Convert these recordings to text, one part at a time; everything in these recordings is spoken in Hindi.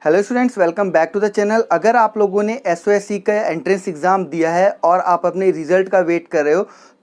Hello students, welcome back to the channel. अगर आप लोगों ने एसओएससी का एंट्रेंस एग्ज़ाम दिया है और आप अपने रिजल्ट का वेट कर रहे हो,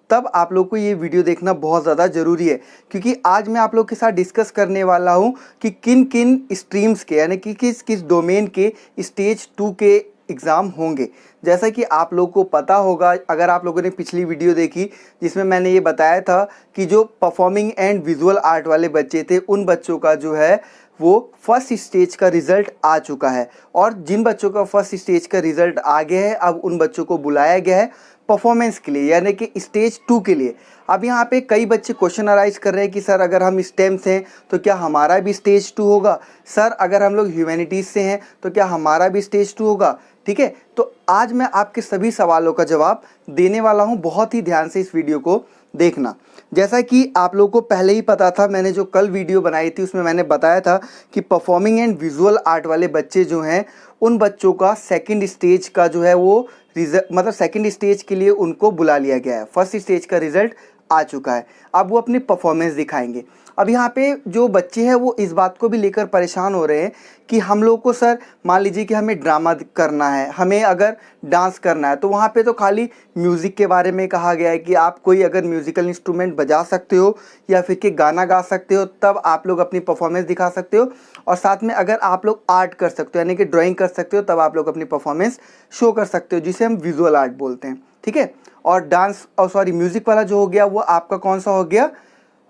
तब आप लोग को ये वीडियो देखना बहुत ज़्यादा ज़रूरी है, क्योंकि आज मैं आप लोग के साथ डिस्कस करने वाला हूँ कि किन किन स्ट्रीम्स के यानी कि किस किस डोमेन के स्टेज 2 के एग्ज़ाम होंगे। जैसा कि आप लोग को पता होगा, अगर आप लोगों ने पिछली वीडियो देखी जिसमें मैंने ये बताया था कि जो परफॉर्मिंग एंड विजुअल आर्ट वाले बच्चे थे, उन बच्चों का जो है वो फर्स्ट स्टेज का रिज़ल्ट आ चुका है, और जिन बच्चों का फर्स्ट स्टेज का रिज़ल्ट आ गया है, अब उन बच्चों को बुलाया गया है परफॉर्मेंस के लिए, यानी कि स्टेज 2 के लिए। अब यहाँ पे कई बच्चे क्वेश्चन अराइज कर रहे हैं कि सर अगर हम स्टेम से हैं तो क्या हमारा भी स्टेज 2 होगा, सर अगर हम लोग ह्यूमैनिटीज़ से हैं तो क्या हमारा भी स्टेज 2 होगा। ठीक है, तो आज मैं आपके सभी सवालों का जवाब देने वाला हूँ, बहुत ही ध्यान से इस वीडियो को देखना। जैसा कि आप लोगों को पहले ही पता था, मैंने जो कल वीडियो बनाई थी उसमें मैंने बताया था कि परफॉर्मिंग एंड विजुअल आर्ट वाले बच्चे जो हैं, उन बच्चों का सेकंड स्टेज का जो है वो मतलब सेकंड स्टेज के लिए उनको बुला लिया गया है। फर्स्ट स्टेज का रिज़ल्ट आ चुका है, अब वो अपनी परफॉर्मेंस दिखाएंगे। अब यहाँ पे जो बच्चे हैं वो इस बात को भी लेकर परेशान हो रहे हैं कि हम लोग को सर मान लीजिए कि हमें ड्रामा करना है, हमें अगर डांस करना है, तो वहाँ पे तो खाली म्यूज़िक के बारे में कहा गया है कि आप कोई अगर म्यूज़िकल इंस्ट्रूमेंट बजा सकते हो या फिर कि गाना गा सकते हो, तब आप लोग अपनी परफॉर्मेंस दिखा सकते हो। और साथ में अगर आप लोग आर्ट कर सकते हो यानी कि ड्राइंग कर सकते हो, तब आप लोग अपनी परफॉर्मेंस शो कर सकते हो, जिसे हम विजुअल आर्ट बोलते हैं। ठीक है, और डांस और सॉरी म्यूज़िक वाला जो हो गया वो आपका कौन सा हो गया,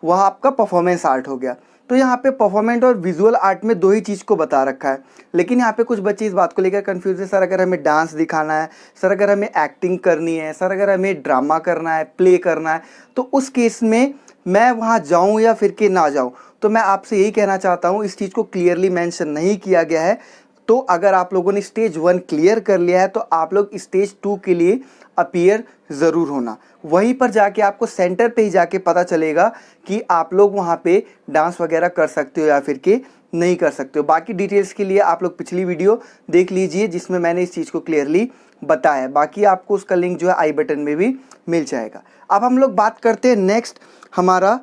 वह आपका परफॉर्मेंस आर्ट हो गया। तो यहाँ पे परफॉर्मेंस और विजुअल आर्ट में दो ही चीज़ को बता रखा है, लेकिन यहाँ पे कुछ बच्चे इस बात को लेकर कंफ्यूज है, सर अगर हमें डांस दिखाना है, सर अगर हमें एक्टिंग करनी है, सर अगर हमें ड्रामा करना है, प्ले करना है, तो उस केस में मैं वहाँ जाऊँ या फिर कि ना जाऊँ। तो मैं आपसे यही कहना चाहता हूँ, इस चीज़ को क्लियरली मेंशन नहीं किया गया है। तो अगर आप लोगों ने स्टेज 1 क्लियर कर लिया है तो आप लोग स्टेज 2 के लिए अपीयर ज़रूर होना। वहीं पर जाके आपको सेंटर पे ही जाके पता चलेगा कि आप लोग वहाँ पे डांस वगैरह कर सकते हो या फिर कि नहीं कर सकते हो। बाकी डिटेल्स के लिए आप लोग पिछली वीडियो देख लीजिए जिसमें मैंने इस चीज़ को क्लियरली बताया है। बाकी आपको उसका लिंक जो है आई बटन में भी मिल जाएगा। अब हम लोग बात करते हैं नेक्स्ट हमारा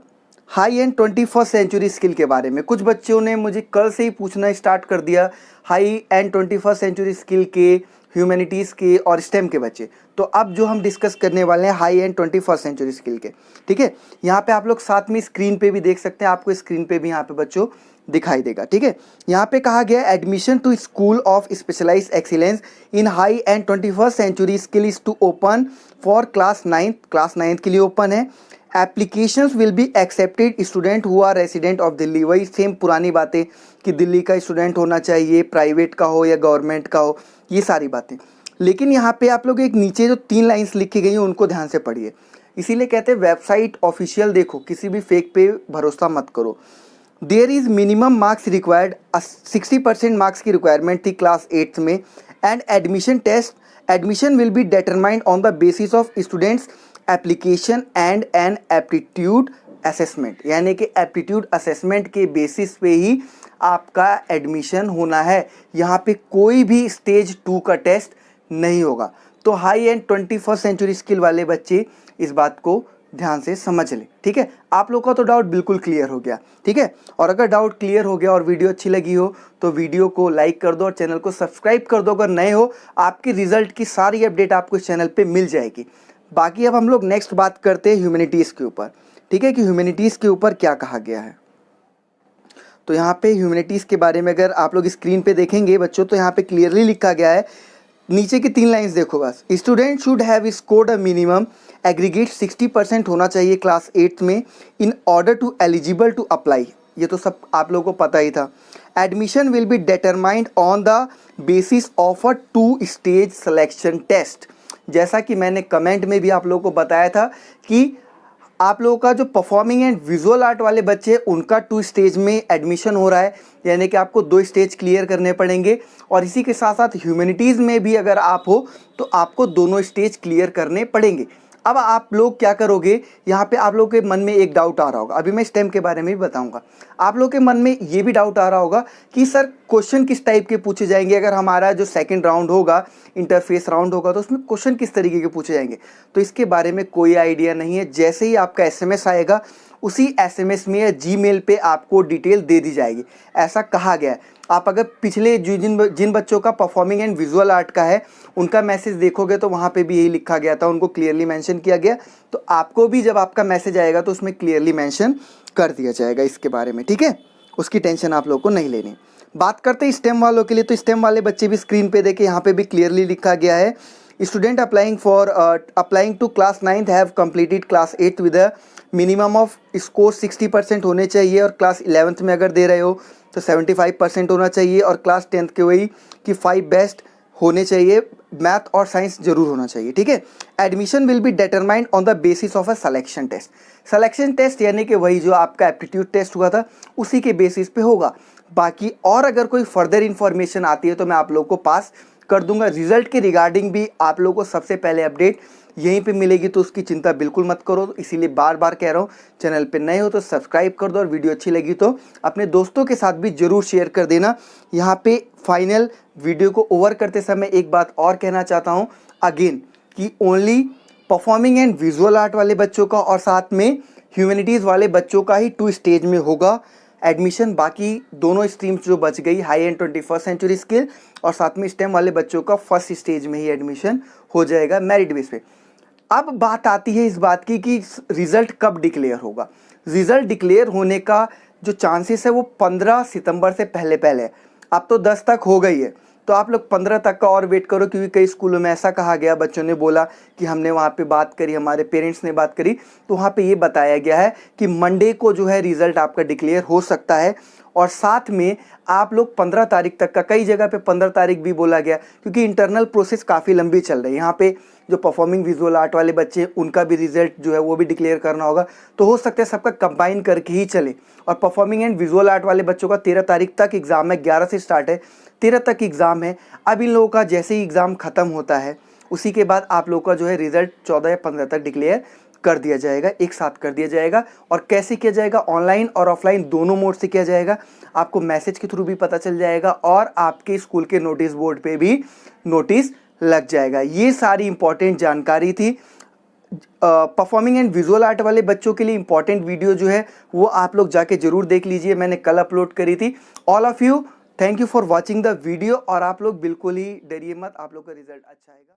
high end 21st century skill के बारे में। कुछ बच्चों ने मुझे कल से ही पूछना स्टार्ट कर दिया high end 21st century skill के, ह्यूमैनिटीज़ के और स्टेम के बच्चे। तो अब जो हम डिस्कस करने वाले हैं high end 21st century skill के। ठीक है, यहाँ पे आप लोग साथ में स्क्रीन पे भी देख सकते हैं, आपको स्क्रीन पे भी यहाँ पे बच्चों दिखाई देगा। ठीक है, यहाँ पे कहा गया admission to school of specialised excellence in high end 21st century skill is to open for class 9th के लिए ओपन है। Applications will be accepted student who are resident of Delhi. वही सेम पुरानी बातें कि दिल्ली का स्टूडेंट होना चाहिए, प्राइवेट का हो या गवर्नमेंट का हो, ये सारी बातें। लेकिन यहाँ पे आप लोग एक नीचे जो 3 लाइन्स लिखी गई हैं उनको ध्यान से पढ़िए। इसीलिए कहते हैं वेबसाइट ऑफिशियल देखो, किसी भी फेक पे भरोसा मत करो। There is minimum marks required, 60% marks की रिक्वायरमेंट थी क्लास 8th में। And admission will be determined on the basis of students application and an aptitude assessment, यानी कि एप्टीट्यूड असेसमेंट के बेसिस पे ही आपका एडमिशन होना है। यहाँ पे कोई भी स्टेज 2 का टेस्ट नहीं होगा। तो high end 21st century skill वाले बच्चे इस बात को ध्यान से समझ लें। ठीक है, आप लोग का तो डाउट बिल्कुल क्लियर हो गया। ठीक है, और अगर डाउट क्लियर हो गया और वीडियो अच्छी लगी हो तो वीडियो को लाइक कर दो और चैनल को सब्सक्राइब कर दो। अगर नए हो, आपकी रिजल्ट की सारी अपडेट आपको इस चैनल पे मिल जाएगी। बाकी अब हम लोग नेक्स्ट बात करते हैं ह्यूमैनिटीज़ के ऊपर। ठीक है, कि ह्यूमैनिटीज़ के ऊपर क्या कहा गया है। तो यहाँ पे ह्यूमैनिटीज़ के बारे में अगर आप लोग स्क्रीन पे देखेंगे बच्चों, तो यहाँ पे क्लियरली लिखा गया है, नीचे की 3 लाइन्स देखो बस। Student should have scored a minimum aggregate 60% होना चाहिए क्लास 8th में in order to eligible to apply. ये तो सब आप लोगों को पता ही था। Admission will be determined on the basis of a 2 stage selection test. जैसा कि मैंने कमेंट में भी आप लोगों को बताया था कि आप लोगों का जो परफॉर्मिंग एंड विजुअल आर्ट वाले बच्चे, उनका 2 स्टेज में एडमिशन हो रहा है, यानी कि आपको 2 स्टेज क्लियर करने पड़ेंगे। और इसी के साथ साथ ह्यूमैनिटीज़ में भी अगर आप हो तो आपको दोनों स्टेज क्लियर करने पड़ेंगे। अब आप लोग क्या करोगे, यहाँ पे आप लोगों के मन में एक डाउट आ रहा होगा, अभी मैं स्टेम के बारे में भी बताऊंगा। आप लोगों के मन में ये भी डाउट आ रहा होगा कि सर क्वेश्चन किस टाइप के पूछे जाएंगे, अगर हमारा जो सेकंड राउंड होगा, इंटरफेस राउंड होगा, तो उसमें क्वेश्चन किस तरीके के पूछे जाएंगे। तो इसके बारे में कोई आइडिया नहीं है। जैसे ही आपका SMS आएगा उसी SMS में या Gmail पे आपको डिटेल दे दी जाएगी, ऐसा कहा गया है। आप अगर पिछले जिन बच्चों का परफॉर्मिंग एंड विजुअल आर्ट का है उनका मैसेज देखोगे तो वहाँ पे भी यही लिखा गया था, उनको क्लियरली मेंशन किया गया। तो आपको भी जब आपका मैसेज आएगा तो उसमें क्लियरली मेंशन कर दिया जाएगा इसके बारे में, ठीक है। उसकी टेंशन आप लोग को नहीं लेनी। बात करते हैं स्टेम वालों के लिए, तो स्टेम वाले बच्चे भी स्क्रीन पे देखे, यहाँ पे भी क्लियरली लिखा गया है student applying to class 9th have completed class 8th with a minimum of score 60% होने चाहिए, और क्लास 11th में अगर दे रहे हो तो 75% होना चाहिए, और क्लास 10th के वही कि 5 बेस्ट होने चाहिए, मैथ और साइंस जरूर होना चाहिए, ठीक है। Admission will be determined on the basis of a selection test. Selection test यानी कि वही जो आपका एप्टीट्यूड टेस्ट हुआ था उसी के बेसिस पे होगा। बाकी और अगर कोई फर्दर इन्फॉर्मेशन आती है तो मैं आप लोग को पास कर दूंगा। रिजल्ट के रिगार्डिंग भी आप लोगों को सबसे पहले अपडेट यहीं पे मिलेगी, तो उसकी चिंता बिल्कुल मत करो। इसीलिए बार बार कह रहा हूँ, चैनल पे नए हो तो सब्सक्राइब कर दो, और वीडियो अच्छी लगी तो अपने दोस्तों के साथ भी जरूर शेयर कर देना। यहाँ पे फाइनल वीडियो को ओवर करते समय एक बात और कहना चाहता हूँ अगेन, कि only performing and visual art वाले बच्चों का और साथ में ह्यूमैनिटीज़ वाले बच्चों का ही 2 स्टेज में होगा एडमिशन। बाकी दोनों स्ट्रीम्स जो बच गई, high end 21st century skill और साथ में स्टेम वाले बच्चों का फर्स्ट स्टेज में ही एडमिशन हो जाएगा मेरिट बेस पे। अब बात आती है इस बात की कि रिजल्ट कब डिक्लेयर होगा। रिजल्ट डिक्लेयर होने का जो चांसेस है वो 15 सितंबर से पहले पहले है। अब तो 10 तक हो गई है, तो आप लोग 15 तक का और वेट करो, क्योंकि कई स्कूलों में ऐसा कहा गया, बच्चों ने बोला कि हमने वहाँ पे बात करी, हमारे पेरेंट्स ने बात करी, तो वहाँ पे ये बताया गया है कि मंडे को जो है रिजल्ट आपका डिक्लेयर हो सकता है। और साथ में आप लोग 15 तारीख तक का, कई जगह पे 15 तारीख भी बोला गया, क्योंकि इंटरनल प्रोसेस काफ़ी लंबी चल रही है। यहाँ पे जो परफॉर्मिंग विजुअल आर्ट वाले बच्चे उनका भी रिजल्ट जो है वो भी डिक्लेयर करना होगा, तो हो सकता है सबका कंबाइन करके ही चले। और परफॉर्मिंग एंड विजुअल आर्ट वाले बच्चों का 13 तारीख तक एग्जाम है, 11 से स्टार्ट है, 13 तक एग्ज़ाम है। अब इन लोगों का जैसे ही एग्ज़ाम ख़त्म होता है उसी के बाद आप लोगों का जो है रिज़ल्ट 14 या 15 तक डिक्लेयर कर दिया जाएगा, एक साथ कर दिया जाएगा। और कैसे किया जाएगा, ऑनलाइन और ऑफलाइन दोनों मोड से किया जाएगा। आपको मैसेज के थ्रू भी पता चल जाएगा और आपके स्कूल के नोटिस बोर्ड पे भी नोटिस लग जाएगा। ये सारी इंपॉर्टेंट जानकारी थी। परफॉर्मिंग एंड विजुअल आर्ट वाले बच्चों के लिए इंपॉर्टेंट वीडियो जो है वो आप लोग जाके जरूर देख लीजिए, मैंने कल अपलोड करी थी। All of you thank you for watching the video, और आप लोग बिल्कुल ही डरिए मत, आप लोग का रिजल्ट अच्छा आएगा।